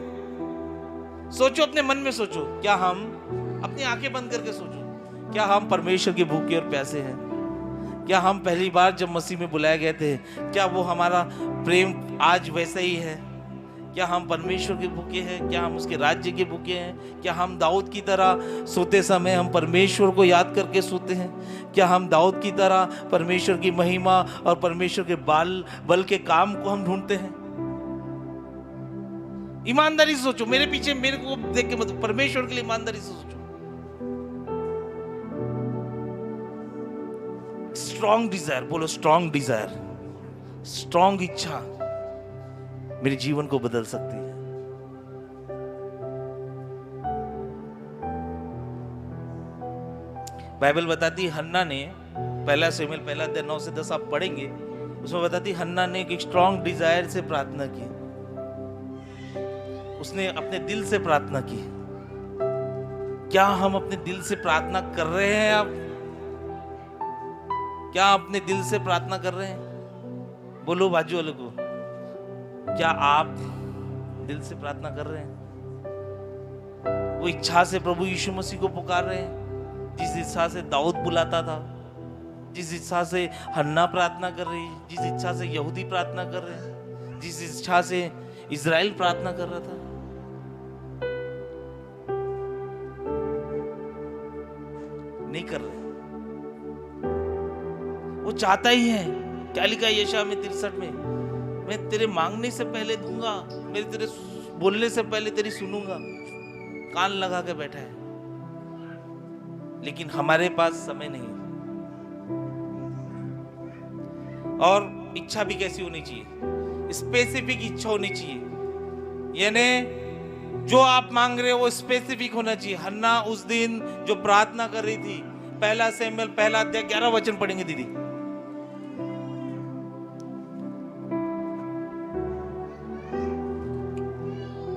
सोचो, अपने मन में सोचो, क्या हम, अपनी आंखें बंद करके सोचो, क्या हम परमेश्वर के भूखे और प्यासे हैं? क्या हम पहली बार जब मसीह में बुलाए गए थे, क्या वो हमारा प्रेम आज वैसा ही है? क्या हम परमेश्वर के भूखे हैं? क्या हम उसके राज्य के भूखे हैं? क्या हम दाऊद की तरह सोते समय हम परमेश्वर को याद करके सोते हैं? क्या हम दाऊद की तरह परमेश्वर की महिमा और परमेश्वर के बल के काम को हम ढूंढते हैं? ईमानदारी से सोचो, मेरे पीछे मेरे को देख के मत, परमेश्वर के लिए ईमानदारी से सोचो। स्ट्रॉन्ग डिजायर, बोलो स्ट्रॉन्ग डिजायर, स्ट्रॉन्ग इच्छा मेरे जीवन को बदल सकती है। बाइबल बताती है हन्ना ने, पहला शमूएल 1:9-10 आप पढ़ेंगे, उसमें बताती हन्ना ने एक स्ट्रॉन्ग डिजायर से प्रार्थना की। उसने अपने दिल से प्रार्थना की। क्या हम अपने दिल से प्रार्थना कर रहे हैं? आप क्या अपने दिल से प्रार्थना कर रहे हैं? बोलो बाजू वालों को, क्या आप दिल से प्रार्थना कर रहे हैं? वो इच्छा से प्रभु यीशु मसीह को पुकार रहे हैं, जिस इच्छा से दाऊद बुलाता था, जिस इच्छा से हन्ना प्रार्थना कर रही, जिस इच्छा से यहूदी प्रार्थना कर रहे हैं, जिस इच्छा से इज़राइल प्रार्थना कर रहा था। नहीं कर रहे। वो चाहता ही है। क्या लिखा है यशायाह में 63 में, मैं तेरे मांगने से पहले दूंगा, मैं तेरे बोलने से पहले तेरी सुनूंगा। कान लगा के बैठा है, लेकिन हमारे पास समय नहीं। और इच्छा भी कैसी होनी चाहिए? स्पेसिफिक इच्छा होनी चाहिए। यानी जो आप मांग रहे हो वो स्पेसिफिक होना चाहिए। हन्ना उस दिन जो प्रार्थना कर रही थी, पहला शमूएल 1:11 वचन पढ़ेंगे दीदी।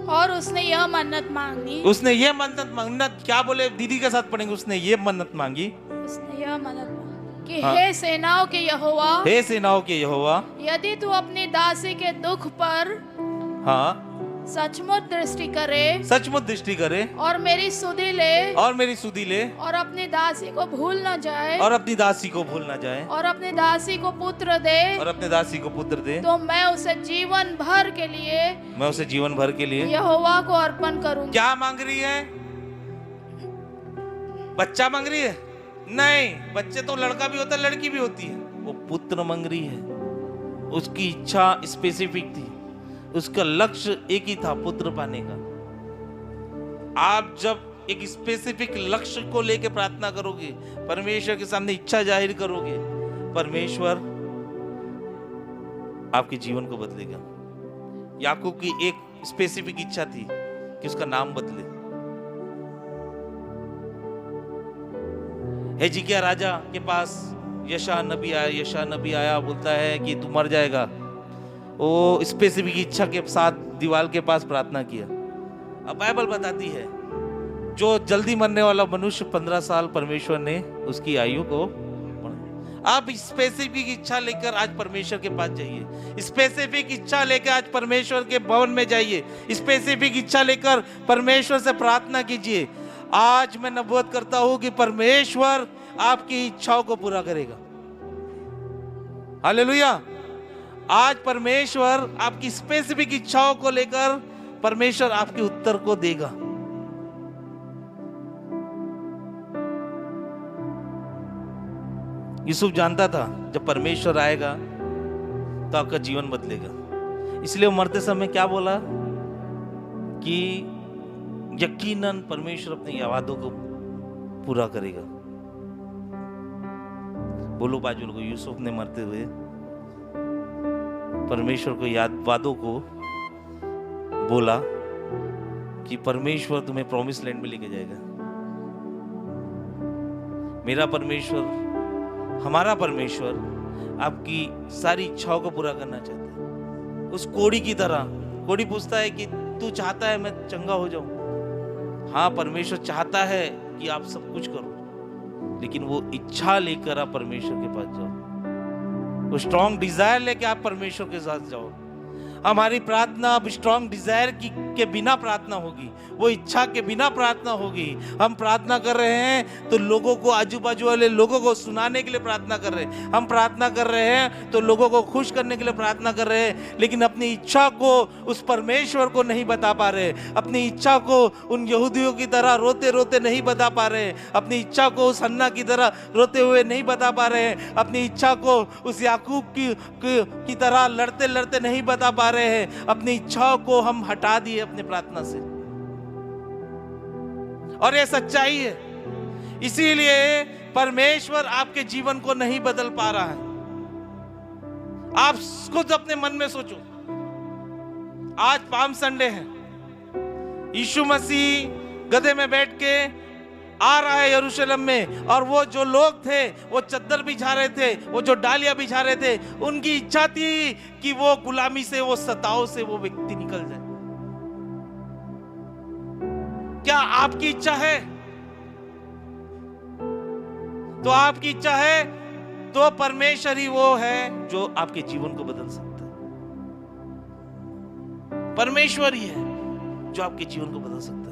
और उसने यह मन्नत मांगी, उसने ये मन्नत क्या बोले दीदी के साथ पढ़ेंगे। उसने ये मन्नत मांगी, उसने यह मन्नत मांगी कि हाँ। हे सेनाओं के यहोवा, हे सेनाओं के यहोवा, यदि तू अपनी दासी के दुख पर हाँ सचमुच दृष्टि करे, सचमुच दृष्टि करे, और मेरी सुधि ले, और मेरी सुधि ले, और अपनी दासी को भूल न जाए, और अपनी दासी को भूल ना जाए, और अपनी दासी को पुत्र दे, और अपने दासी को पुत्र दे, तो मैं उसे जीवन भर के लिए, मैं उसे जीवन भर के लिए यहोवा को अर्पण करूंगा। क्या मांग रही है? बच्चा मांग रही है? नहीं, बच्चे तो लड़का भी होता है, लड़की भी होती है। वो पुत्र मांग रही है। उसकी इच्छा स्पेसिफिक थी, उसका लक्ष्य एक ही था, पुत्र पाने का। आप जब एक स्पेसिफिक लक्ष्य को लेकर प्रार्थना करोगे, परमेश्वर के सामने इच्छा जाहिर करोगे, परमेश्वर आपके जीवन को बदलेगा। याकूब की एक स्पेसिफिक इच्छा थी कि उसका नाम बदले। हिजकिय्याह राजा के पास यशा नबी आया, बोलता है कि तू मर जाएगा। वो स्पेसिफिक इच्छा के साथ दीवार के पास प्रार्थना किया। अब बाइबल बताती है जो जल्दी मरने वाला मनुष्य 15 साल परमेश्वर ने उसकी आयु को। आप स्पेसिफिक इच्छा लेकर आज परमेश्वर के पास जाइए, स्पेसिफिक इच्छा लेकर आज परमेश्वर के भवन में जाइए, स्पेसिफिक इच्छा लेकर परमेश्वर से प्रार्थना कीजिए। आज मैं नबूवत करता हूं कि परमेश्वर आपकी इच्छाओं को पूरा करेगा। हालेलुया। आज परमेश्वर आपकी स्पेसिफिक इच्छाओं को लेकर परमेश्वर आपके उत्तर को देगा। यूसुफ जानता था जब परमेश्वर आएगा तो आपका जीवन बदलेगा, इसलिए वो मरते समय क्या बोला कि यकीनन परमेश्वर अपने वादों को पूरा करेगा। बोलो बाजू को, यूसुफ ने मरते हुए परमेश्वर को वादों को बोला कि परमेश्वर तुम्हें प्रॉमिस लैंड में लेके जाएगा। मेरा परमेश्वर, हमारा परमेश्वर आपकी सारी इच्छाओं को पूरा करना चाहता है। उस कोढ़ी की तरह, कोढ़ी पूछता है कि तू चाहता है मैं चंगा हो जाऊं? हाँ, परमेश्वर चाहता है कि आप सब कुछ करो, लेकिन वो इच्छा लेकर आप परमेश्वर के पास जाओ, वो स्ट्रॉन्ग डिजायर लेके आप परमेश्वर के साथ जाओ। हमारी प्रार्थना अब स्ट्रॉन्ग डिजायर के बिना प्रार्थना होगी, वो इच्छा के बिना प्रार्थना होगी। हम प्रार्थना कर रहे हैं तो लोगों को, आजू बाजू वाले लोगों को सुनाने के लिए प्रार्थना कर रहे हैं, हम प्रार्थना कर रहे हैं तो लोगों को खुश करने के लिए प्रार्थना कर रहे हैं, लेकिन अपनी इच्छा को उस परमेश्वर को नहीं बता पा रहे, अपनी इच्छा को उन यहूदियों की तरह रोते रोते नहीं बता पा रहे, अपनी इच्छा को उस हन्ना की तरह रोते हुए नहीं बता पा रहे, अपनी इच्छा को उस याकूब की तरह लड़ते लड़ते नहीं बता पा रहे हैं। अपनी इच्छाओं को हम हटा दिए अपने प्रार्थना से, और ये सच्चाई है। इसीलिए परमेश्वर आपके जीवन को नहीं बदल पा रहा है। आप खुद अपने मन में सोचो, आज पाम संडे है, यीशु मसीह गधे में बैठ के आ रहा है यरूशलेम में, और वो जो लोग थे वो चद्दर बिछा रहे थे, वो जो डालियां बिछा रहे थे, उनकी इच्छा थी कि वो गुलामी से, वो सताव से वो व्यक्ति निकल जाए। क्या आपकी इच्छा है? तो आपकी इच्छा है तो परमेश्वर ही वो है जो आपके जीवन को बदल सकता है। परमेश्वर ही है जो आपके जीवन को बदल सकता है।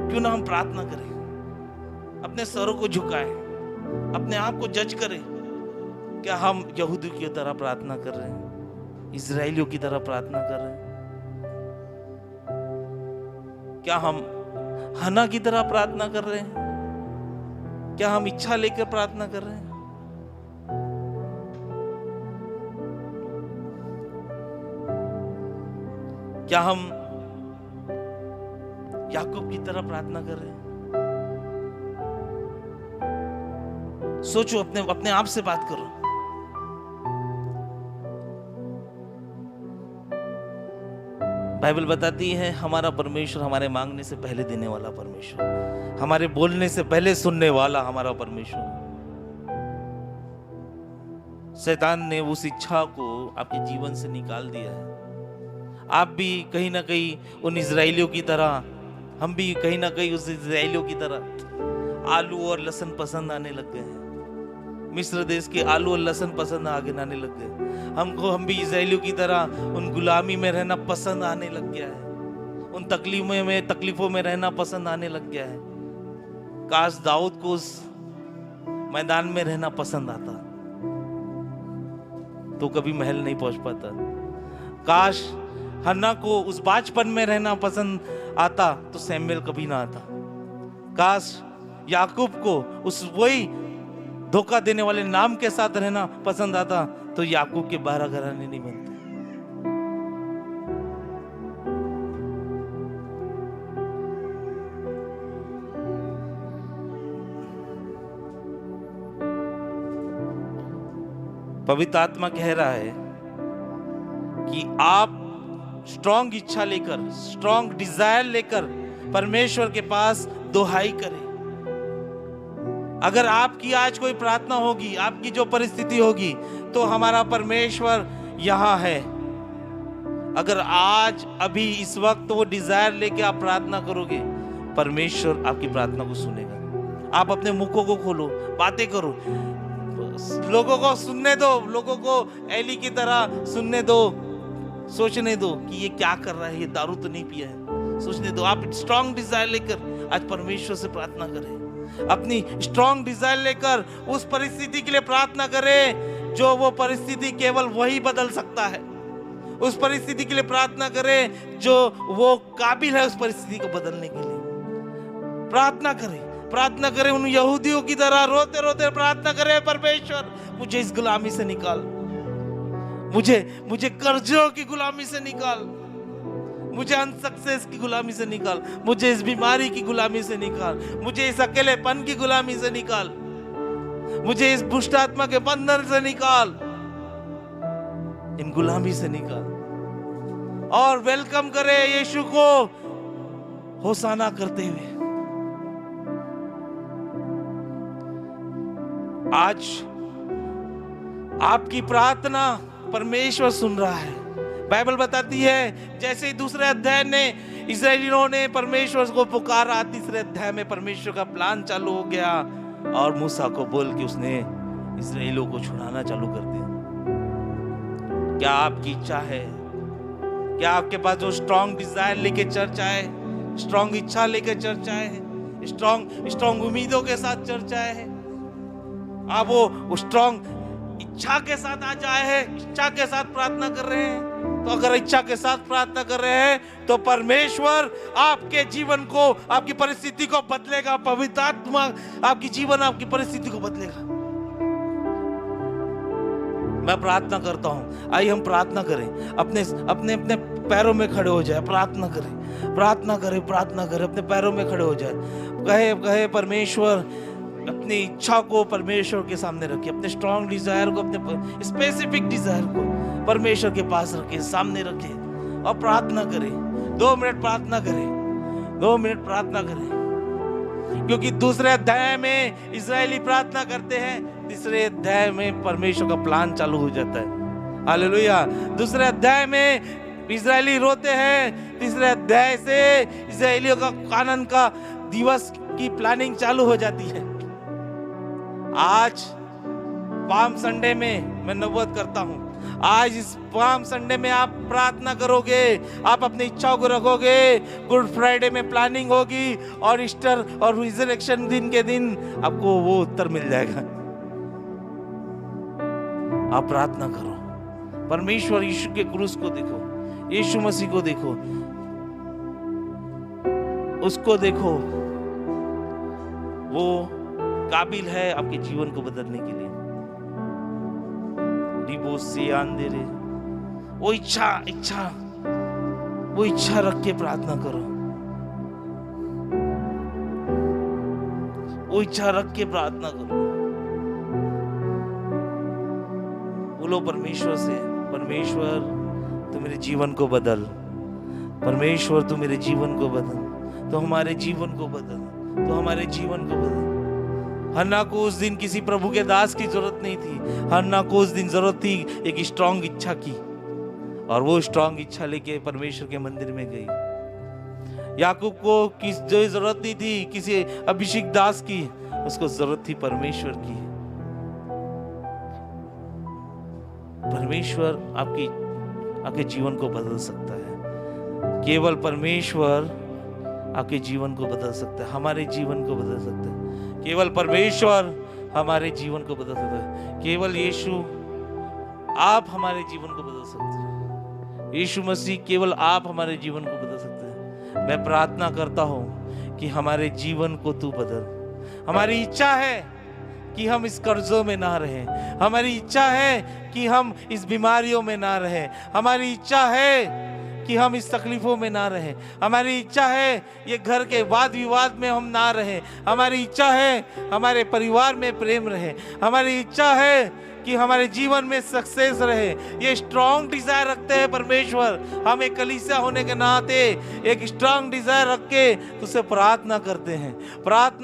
क्यों ना हम प्रार्थना करें, अपने सरों को झुकाएं, अपने आप को जज करें। क्या हम यहूदी की तरह प्रार्थना कर रहे हैं? इजराइलियों की तरह प्रार्थना कर रहे हैं? क्या हम हन्ना की तरह प्रार्थना कर रहे हैं? क्या हम इच्छा लेकर प्रार्थना कर रहे हैं? क्या हम याकूब की तरह प्रार्थना कर रहे हैं? सोचो, अपने आप से बात करो। बाइबल बताती है हमारा परमेश्वर हमारे मांगने से पहले देने वाला परमेश्वर, हमारे बोलने से पहले सुनने वाला हमारा परमेश्वर। शैतान ने उस इच्छा को आपके जीवन से निकाल दिया है। आप भी कहीं ना कहीं उन इजराइलियों की तरह, हम भी कहीं ना कहीं उस इजराइलियों की तरह आलू और लहसुन पसंद आने लग गए हैं। मिस्र देश के आलू और लहसुन पसंद आगे आने लग गए। हम भी इजराइलियों की तरह उन गुलामी में रहना पसंद आने लग गया है, उन तकलीफों में रहना पसंद आने लग गया है। काश दाऊद को उस मैदान में रहना पसंद आता तो कभी महल नहीं पहुंच पाता। काश हन्ना को उस बाचपन में रहना पसंद आता तो सैमुएल कभी ना आता। काश याकूब को उस वही धोखा देने वाले नाम के साथ रहना पसंद आता तो याकूब के 12 घराने नहीं बनते। पवित्र आत्मा कह रहा है कि आप स्ट्रॉन्ग इच्छा लेकर, स्ट्रॉन्ग डिजायर लेकर परमेश्वर के पास दुहाई करें। अगर आपकी आज कोई प्रार्थना होगी, आपकी जो परिस्थिति होगी, तो हमारा परमेश्वर यहाँ है। अगर आज अभी इस वक्त वो डिजायर लेके आप प्रार्थना करोगे, परमेश्वर आपकी प्रार्थना को सुनेगा। आप अपने मुखों को खोलो, बातें करो, लोगों को सुनने दो, लोगों को एली की तरह सुनने दो, सोचने दो कि ये क्या कर रहा है, ये दारू तो नहीं पिया है, सोचने दो। आप स्ट्रॉन्ग डिजायर लेकर आज परमेश्वर से प्रार्थना करें। अपनी स्ट्रॉन्ग डिजायर लेकर उस परिस्थिति के लिए प्रार्थना करें जो वो परिस्थिति केवल वही बदल सकता है। उस परिस्थिति के लिए प्रार्थना करें जो वो काबिल है उस परिस्थिति को बदलने के लिए। प्रार्थना करें उन यहूदियों की तरह रोते रोते प्रार्थना करें, परमेश्वर मुझे इस गुलामी से निकाल, मुझे कर्जों की गुलामी से निकाल, मुझे अनसक्सेस की गुलामी से निकाल, मुझे इस बीमारी की गुलामी से निकाल, मुझे इस अकेलेपन की गुलामी से निकाल, मुझे इस दुष्ट आत्मा के बंधन से निकाल, इन गुलामी से निकाल। और वेलकम करे यीशु को होसाना करते हुए। आज आपकी प्रार्थना परमेश्वर सुन रहा है। बाइबल बताती है जैसे ही दूसरे अध्याय ने इस्राएलियों ने परमेश्वर को पुकारा, तीसरे अध्याय में परमेश्वर का प्लान चालू हो गया और मूसा को बोल के उसने इस्राएलियों को छुड़ाना चालू कर दिया। क्या आपकी इच्छा है? क्या आपके पास जो स्ट्रॉन्ग डिजायर लेके चर्च आए, स्ट्रॉन्ग इच्छा लेके चर्च आए हैं, स्ट्रॉन्ग उम्मीदों के साथ चर्च आए हैं? आप वो स्ट्रॉन्ग इच्छा के साथ आज आए हैं, इच्छा के साथ प्रार्थना कर रहे हैं? तो अगर इच्छा के साथ प्रार्थना कर रहे हैं तो परमेश्वर आपके जीवन को, आपकी परिस्थिति को बदलेगा। पवित्र आत्मा आपकी जीवन, आपकी परिस्थिति को बदलेगा। मैं प्रार्थना करता हूं, आइए हम प्रार्थना करें। अपने अपने अपने पैरों में खड़े हो जाए, प्रार्थना करें, प्रार्थना करें, प्रार्थना करें, अपने पैरों में खड़े हो जाए। कहे परमेश्वर, अपनी इच्छा को परमेश्वर के सामने रखिए, अपने स्ट्रॉन्ग डिजायर को, अपने स्पेसिफिक डिजायर को परमेश्वर के पास रखें, सामने रखें और प्रार्थना करें। 2 मिनट प्रार्थना करें, 2 मिनट प्रार्थना करें। क्योंकि दूसरे अध्याय में इजरायली प्रार्थना करते हैं, तीसरे अध्याय में परमेश्वर का प्लान चालू हो जाता है। हालेलुया। दूसरे अध्याय में इजरायली रोते हैं, तीसरे अध्याय से इजरायलियों का कानून का दिवस की प्लानिंग चालू हो जाती है। आज पाम संडे में मैं नबूवत करता हूं, आज इस पाम संडे में आप प्रार्थना करोगे, आप अपनी इच्छाओं को रखोगे, गुड फ्राइडे में प्लानिंग होगी और ईस्टर और रिजरेक्शन दिन के दिन आपको वो उत्तर मिल जाएगा। आप प्रार्थना करो। परमेश्वर यीशु के क्रूस को देखो, यीशु मसीह को देखो, उसको देखो, वो काबिल है आपके जीवन को बदलने के लिए। वो इच्छा रख के प्रार्थना करो, वो इच्छा रख के प्रार्थना करो। बोलो परमेश्वर से, परमेश्वर तू मेरे जीवन को बदल, परमेश्वर तू मेरे जीवन को बदल, तो हमारे जीवन को बदल, तो हमारे जीवन को बदल। हन्ना को उस दिन किसी प्रभु के दास की जरूरत नहीं थी, हन्ना को उस दिन जरूरत थी एक स्ट्रॉन्ग इच्छा की, और वो स्ट्रॉन्ग इच्छा लेके परमेश्वर के मंदिर में गई। याकूब को जो जरूरत नहीं थी किसी अभिषेक दास की, उसको जरूरत थी परमेश्वर की। परमेश्वर आपके जीवन को बदल सकता है। केवल परमेश्वर आपके जीवन को बदल सकता है, हमारे जीवन को बदल सकता है। केवल परमेश्वर हमारे जीवन को बदल सकता है। केवल यीशु, आप हमारे जीवन को बदल सकते हैं। यीशु मसीह, केवल आप हमारे जीवन को बदल सकते हैं। मैं प्रार्थना करता हूं कि हमारे जीवन को तू बदल। हमारी इच्छा है कि हम इस कर्जों में ना रहें, हमारी इच्छा है कि हम इस बीमारियों में ना रहें, हमारी इच्छा है कि हम इस तकलीफों में ना रहें, हमारी इच्छा है ये घर के वाद विवाद में हम ना रहें, हमारी इच्छा है हमारे परिवार में प्रेम रहे, हमारी इच्छा है कि हमारे जीवन में सक्सेस रहे। ये स्ट्रॉन्ग डिजायर रखते हैं परमेश्वर। हम एक कलीसिया होने के नाते एक स्ट्रॉन्ग डिजायर रख के तुझसे प्रार्थना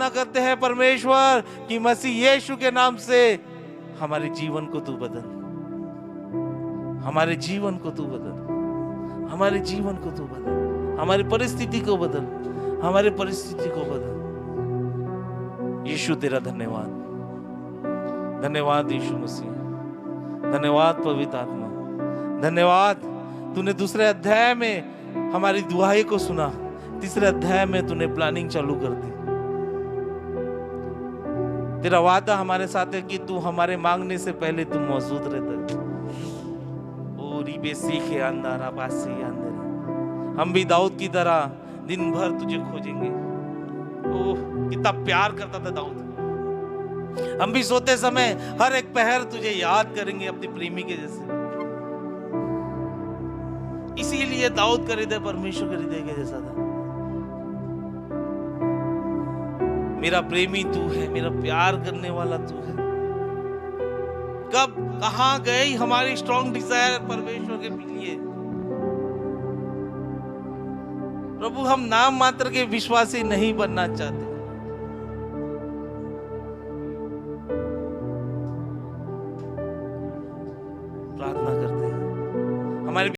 करते हैं परमेश्वर कि मसीह यीशु के नाम से हमारे जीवन को तू बदल, हमारे जीवन को तू बदल, हमारे जीवन को तू बदल, हमारी परिस्थिति को बदल, हमारे परिस्थिति को बदल। यीशु तेरा धन्यवाद, धन्यवाद यीशु मसीह, धन्यवाद पवित्र आत्मा, धन्यवाद। तूने दूसरे अध्याय में हमारी दुआएं को सुना, तीसरे अध्याय में तूने प्लानिंग चालू कर दी। तेरा वादा हमारे साथ है कि तू हमारे मांगने से पहले तू मौजूद रहता है। ओ रीबे सीखे अंधारा पासी अंधेरा। हम भी दाऊद की तरह दिन भर तुझे खोजेंगे। ओह कितना प्यार करता था दाऊद। हम भी सोते समय हर एक पहर तुझे याद करेंगे अपनी प्रेमी के जैसे। इसीलिए दाऊद का हृदय परमेश्वर के हृदय के जैसा था। मेरा प्रेमी तू है, मेरा प्यार करने वाला तू है। कब कहां गई हमारी स्ट्रॉन्ग डिजायर परमेश्वर के लिए? प्रभु हम नाम मात्र के विश्वासी नहीं बनना चाहते। प्रार्थना करते